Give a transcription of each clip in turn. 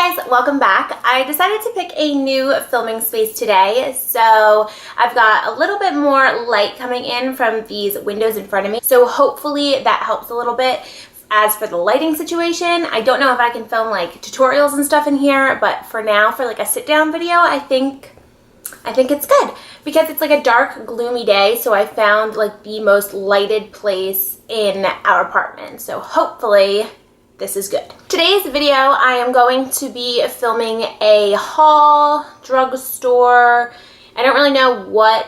Hey guys, welcome back. I decided to pick a new filming space today, so I've got a little bit more light coming in from these windows in front of me, so hopefully that helps a little bit. As for the lighting situation, I don't know if I can film like tutorials and stuff in here, but for now, for like a sit down video, I think it's good because it's like a dark, gloomy day, so I found like the most lighted place in our apartment, so hopefully this is good. Today's video, I am going to be filming a haul, drugstore. I don't really know what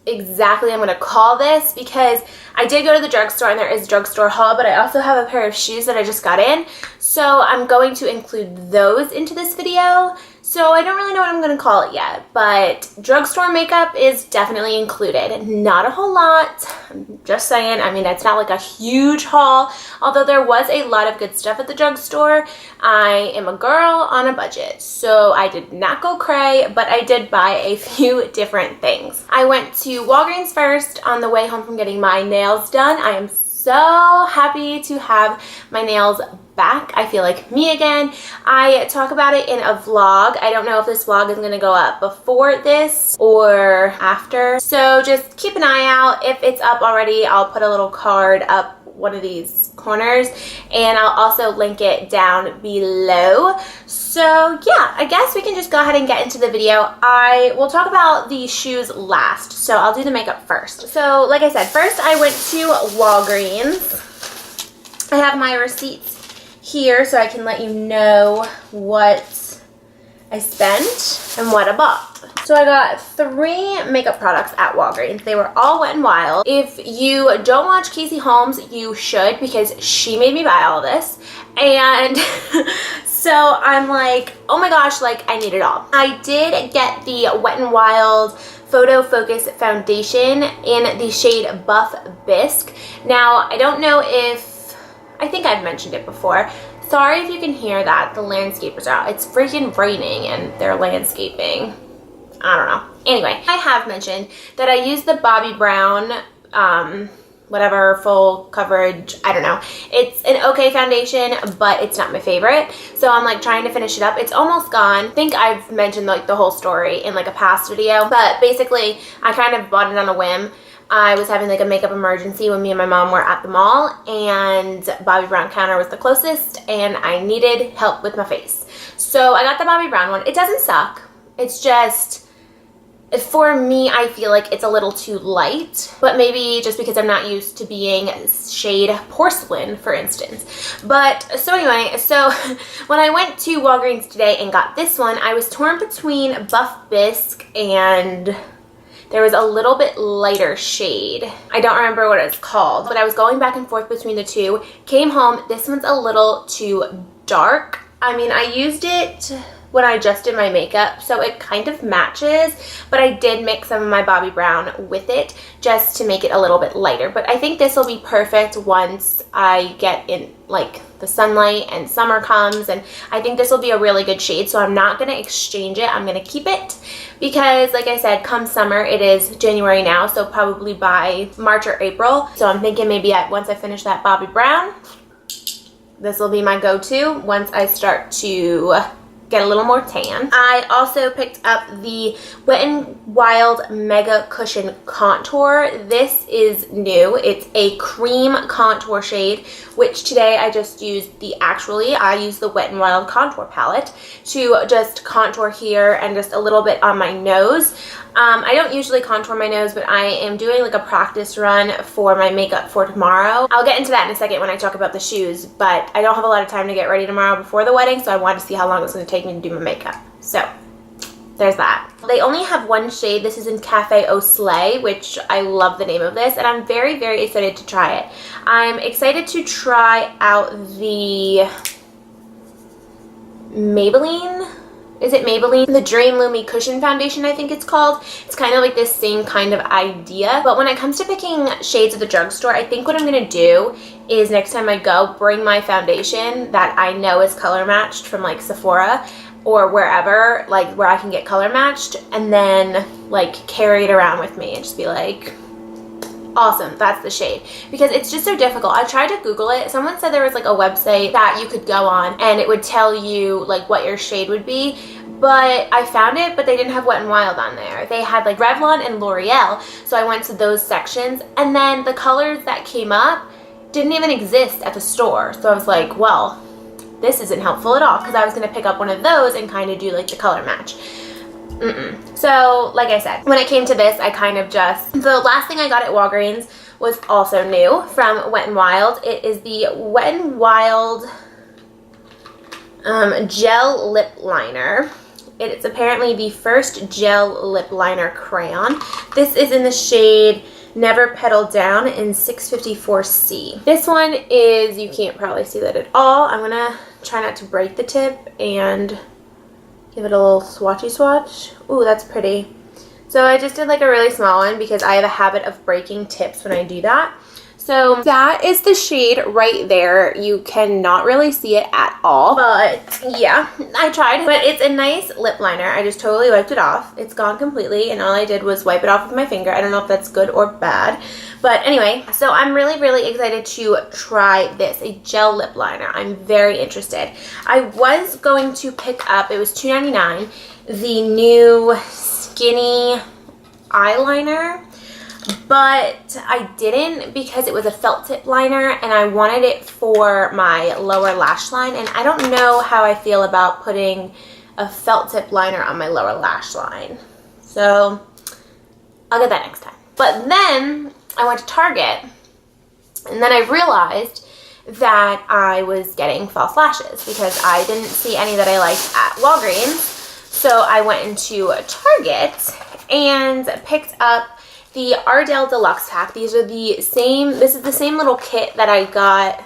exactly I'm gonna call this because I did go to the drugstore and there is a drugstore haul, but I also have a pair of shoes that I just got in. So I'm going to include those into this video. So I don't really know what I'm gonna call it yet, but drugstore makeup is definitely included. Not a whole lot, I'm just saying. I mean, it's not like a huge haul, although there was a lot of good stuff at the drugstore. I am a girl on a budget, so I did not go cray, but I did buy a few different things. I went to Walgreens first on the way home from getting my nails done. I am so happy to have my nails back. I feel like me again. I talk about it in a vlog. I don't know if this vlog is going to go up before this or after, so just keep an eye out. If it's up already, I'll put a little card up one of these corners and I'll also link it down below. So yeah, I guess we can just go ahead and get into the video. I will talk about the shoes last, so I'll do the makeup first. So like I said, first I went to Walgreens. I have my receipts here so I can let you know what I spent and what I bought. So I got 3 makeup products at Walgreens. They were all Wet n Wild. If you don't watch Casey Holmes, you should, because she made me buy all this. And so I'm like, oh my gosh, like I need it all. I did get the Wet n Wild Photo Focus Foundation in the shade Buff Bisque. Now, I don't know if, I think I've mentioned it before. Sorry if you can hear that. The landscapers are out. It's freaking raining and they're landscaping. I don't know. Anyway, I have mentioned that I use the Bobbi Brown, whatever, full coverage, I don't know. It's an okay foundation, but it's not my favorite. So I'm like trying to finish it up. It's almost gone. I think I've mentioned like the whole story in like a past video, but basically I kind of bought it on a whim. I was having like a makeup emergency when me and my mom were at the mall, and Bobbi Brown counter was the closest and I needed help with my face. So I got the Bobbi Brown one. It doesn't suck. It's just, for me, I feel like it's a little too light, but maybe just because I'm not used to being shade porcelain, for instance. But so anyway, so when I went to Walgreens today and got this one, I was torn between Buff Bisque and there was a little bit lighter shade. I don't remember what it's called, but I was going back and forth between the two. Came home, this one's a little too dark. I mean, I used it when I just did my makeup, so it kind of matches, but I did mix some of my Bobbi Brown with it just to make it a little bit lighter. But I think this will be perfect once I get in like the sunlight and summer comes, and I think this will be a really good shade, so I'm not going to exchange it. I'm going to keep it because, like I said, come summer, it is January now, so probably by March or April. So I'm thinking maybe once I finish that Bobbi Brown, this will be my go-to once I start to get a little more tan. I also picked up the Wet n Wild Mega Cushion Contour. This is new. It's a cream contour shade, which today I just used I used the Wet n Wild contour palette to just contour here and just a little bit on my nose. I don't usually contour my nose, but I am doing like a practice run for my makeup for tomorrow. I'll get into that in a second when I talk about the shoes, but I don't have a lot of time to get ready tomorrow before the wedding, so I wanted to see how long it's going to take me to do my makeup. So there's that. They only have one shade. This is in Cafe Au Soleil, which I love the name of this, and I'm very, very excited to try it. I'm excited to try out the Maybelline. Is it Maybelline? The Dream Lumi Cushion Foundation, I think it's called. It's kind of like this same kind of idea. But when it comes to picking shades at the drugstore, I think what I'm going to do is next time I go, bring my foundation that I know is color matched from like Sephora or wherever, like where I can get color matched, and then like carry it around with me and just be like, awesome, that's the shade, because it's just so difficult. I tried to Google it. Someone said there was like a website that you could go on and it would tell you like what your shade would be, but I found it, but they didn't have Wet n Wild on there. They had like Revlon and L'Oreal, so I went to those sections, and then the colors that came up didn't even exist at the store. So I was like, well, this isn't helpful at all, because I was going to pick up one of those and kind of do like the color match. So like I said, when it came to this, I kind of just, the last thing I got at Walgreens was also new from Wet n Wild. It is the Wet n Wild gel lip liner. It's apparently the first gel lip liner crayon. This is in the shade Never Petal Down in 654C. This one is, you can't probably see that at all. I'm gonna try not to break the tip and give it a little swatchy swatch. Ooh, that's pretty. So I just did like a really small one because I have a habit of breaking tips when I do that. So that is the shade right there. You cannot really see it at all, but yeah, I tried. But it's a nice lip liner. I just totally wiped it off. It's gone completely, and all I did was wipe it off with my finger. I don't know if that's good or bad, but anyway, so I'm really, really excited to try this, a gel lip liner. I'm very interested. I was going to pick up, it was $2.99, the new Skinny eyeliner, but I didn't because it was a felt tip liner and I wanted it for my lower lash line, and I don't know how I feel about putting a felt tip liner on my lower lash line. So I'll get that next time. But then I went to Target and then I realized that I was getting false lashes because I didn't see any that I liked at Walgreens. So I went into Target and picked up the Ardell Deluxe Pack. These are the same, this is the same little kit that I got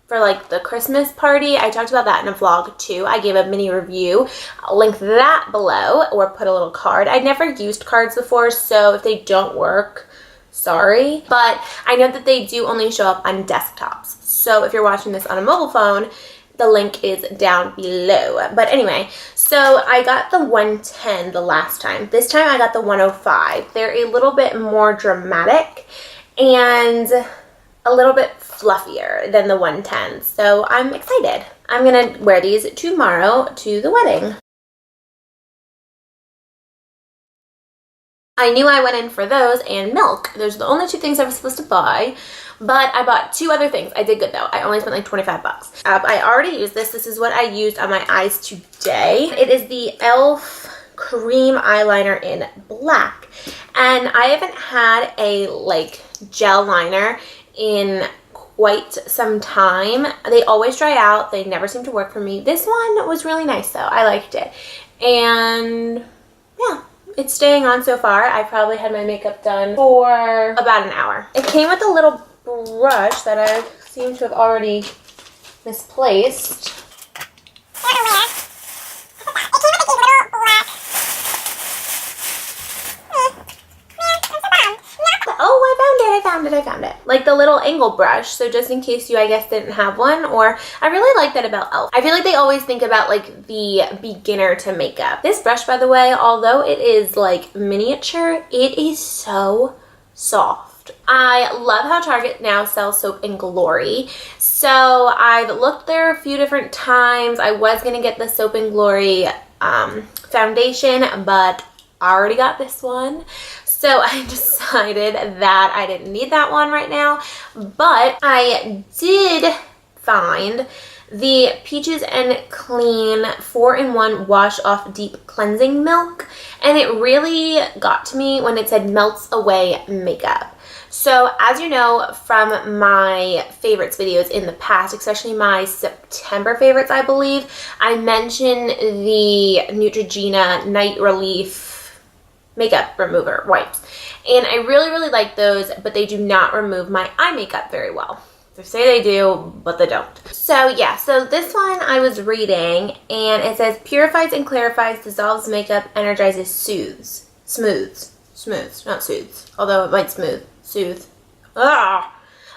for like the Christmas party. I talked about that in a vlog too. I gave a mini review. I'll link that below or put a little card. I'd never used cards before, so if they don't work, sorry. But I know that they do only show up on desktops. So if you're watching this on a mobile phone, the link is down below. But anyway, so I got the 110 the last time. This time I got the 105. They're a little bit more dramatic and a little bit fluffier than the 110. So I'm excited. I'm gonna wear these tomorrow to the wedding. I knew I went in for those and milk. Those are the only two things I was supposed to buy. But I bought two other things. I did good though. I only spent like 25 bucks. I already used this. This is what I used on my eyes today. It is the e.l.f. cream eyeliner in black. And I haven't had a like gel liner in quite some time. They always dry out. They never seem to work for me. This one was really nice though. I liked it. And yeah, it's staying on so far. I probably had my makeup done for about an hour. It came with a little brush that I seem to have already misplaced. Oh, I found it. Like the little angle brush, so just in case you, I guess, didn't have one. Or I really like that about e.l.f. I feel like they always think about like the beginner to makeup. This brush, by the way, although it is like miniature, it is so soft. I love how Target now sells Soap and Glory. So I've looked there a few different times. I was going to get the Soap and Glory foundation, but I already got this one. So I decided that I didn't need that one right now. But I did find the Peaches and Clean 4-in-1 Wash Off Deep Cleansing Milk. And it really got to me when it said melts away makeup. So as you know from my favorites videos in the past, especially my September favorites, I believe, I mentioned the Neutrogena Night Relief makeup remover wipes. And I really, really like those, but they do not remove my eye makeup very well. They say they do, but they don't. So yeah, so this one I was reading and it says purifies and clarifies, dissolves makeup, energizes, soothes. Smooths, not soothes. Although it might soothe.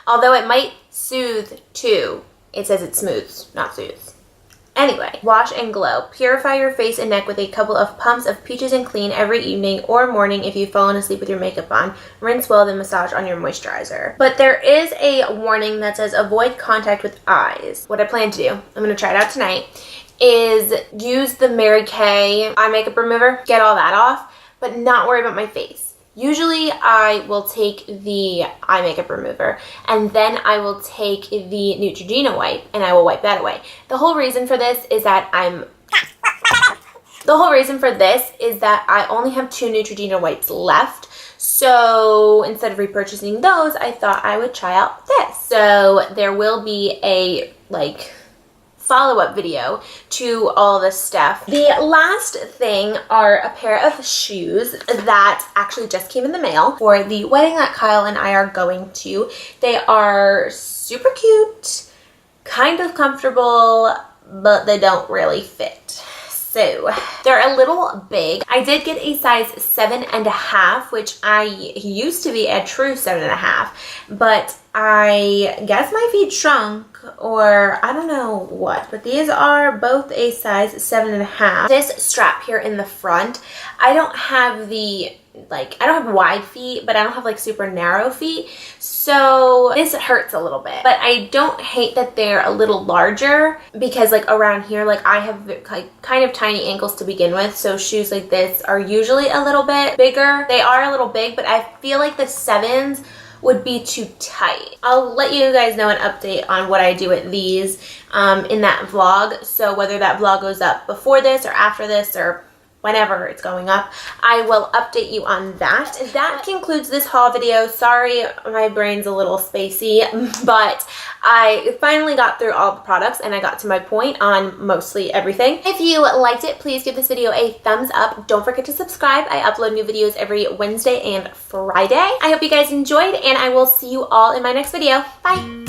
Although it might soothe too. It says it smooths, not soothes. Anyway, wash and glow. Purify your face and neck with a couple of pumps of Peaches and Clean every evening or morning if you've fallen asleep with your makeup on. Rinse well, then massage on your moisturizer. But there is a warning that says avoid contact with eyes. What I plan to do, I'm going to try it out tonight, is use the Mary Kay eye makeup remover, get all that off, but not worry about my face. Usually I will take the eye makeup remover and then I will take the Neutrogena wipe and I will wipe that away. The whole reason for this is that I only have 2 Neutrogena wipes left. So instead of repurchasing those, I thought I would try out this. So there will be a follow-up video to all this stuff. The last thing are a pair of shoes that actually just came in the mail for the wedding that Kyle and I are going to. They are super cute, kind of comfortable, but they don't really fit. So they're a little big. I did get a size 7.5, which I used to be a true 7.5, but I guess my feet shrunk or I don't know what, but these are both a size 7.5. This strap here in the front, I don't have I don't have wide feet, but I don't have super narrow feet, so this hurts a little bit. But I don't hate that they're a little larger because around here, I have kind of tiny ankles to begin with, so shoes like this are usually a little bit bigger. They are a little big, but I feel like the 7s would be too tight. I'll let you guys know an update on what I do with these in that vlog, so whether that vlog goes up before this or after this or whenever it's going up, I will update you on that. That concludes this haul video. Sorry, my brain's a little spacey, but I finally got through all the products and I got to my point on mostly everything. If you liked it, please give this video a thumbs up. Don't forget to subscribe. I upload new videos every Wednesday and Friday. I hope you guys enjoyed and I will see you all in my next video. Bye!